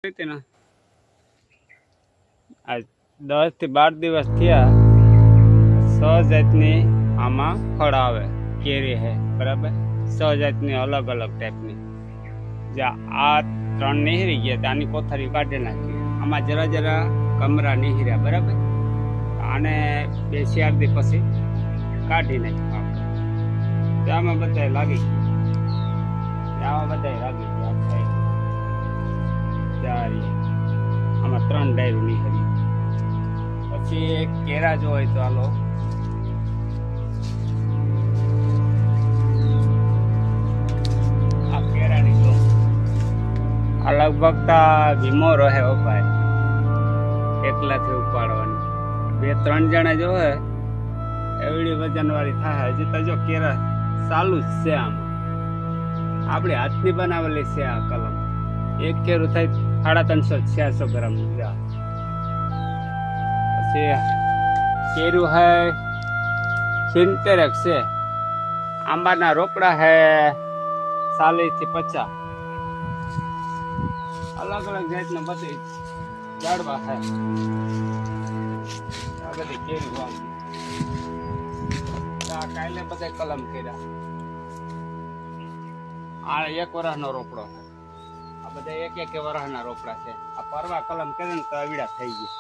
ને આ 10 થી 12 દિવસ થયા 6 જાતની આમાં ફળ આવે કેરી હે બરાબર 6 જાતની અલગ અલગ ટાઈપની જે આ 3 નીહરી ગયા આની કોથળી કાઢી નાખી આમાં જરા જરા કમરા નીહર્યા બરાબર આને 2-4 દી પછી કાઢી નાખ્યું આપણે આમાં બધા લાગી ગયા આમાં બધા લાગી ગયા આમાં 3 ડાયરું નીકળી પછી કેરા જો હોય તો હાલો આ કેરાની જો આ લગભગ વીમો રહે હો ભાઈ એકલાથી ઉપાડવાની 2-3 જણા જો હે એવડી વજન વાળી થાય હજી તો જો કેરા ચાલુ જ છે આમાં આપણે હાથની બનાવેલી છે આ કલમ એક કેરું થાય 350-400 ગ્રામ પછી કેરું હે 70 છે આંબાના રોકડા હે 40 થી 50 અલગ અલગ જાતના બધી ઝાડવા હે આ બધી કેરી વાવી આ કાલે બધા કલમ કર્યા આ 1 વર્ષનો રોકડો છે આ બધા એક વર્ષના રોકડા છે આ પરવા કલમ કરે ને તો અવીડા થઈ ગઈ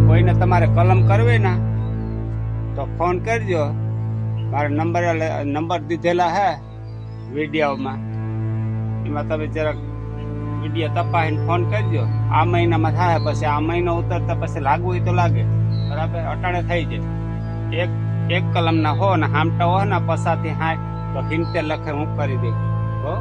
કોઈને તમારે કલમ કરવી ને તો ફોન કરજો મારે નંબર દીધેલા હે વિડીયોમાં એમાં તમે જરાક વિડીયો તપાસીને ફોન કરજો આ મહિનામાં થાય પછી આ મહિનો ઉતરતા પછી લાગવું હોય તો લાગે બરાબર અટાણે થઈ જાય એક કલમના હો ને હામટા હો ને પસાથી હાય તો 70 લખે હું કરી દઈ હો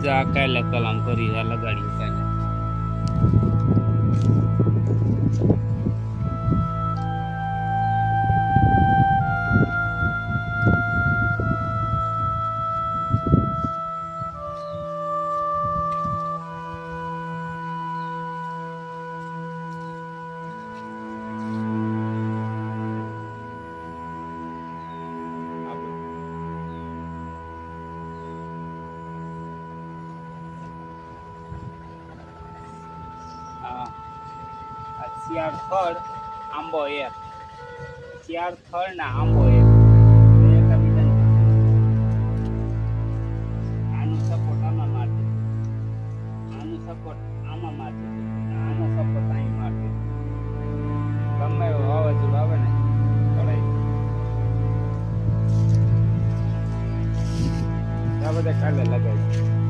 જા કાલે કલમ કરી લગાડ્યું કાલે શિયાળ ફળ આંબો એક શિયાળ ફળ ના આંબો એક આનો સપોર્ટ આમાં મારતી આનો સપોર્ટ આમાં મારતી આનો સપોર્ટ અહીં મારતી ગમે એવું વાવાઝોડું આવે ને પડાય આ બધા કાલે લગાવી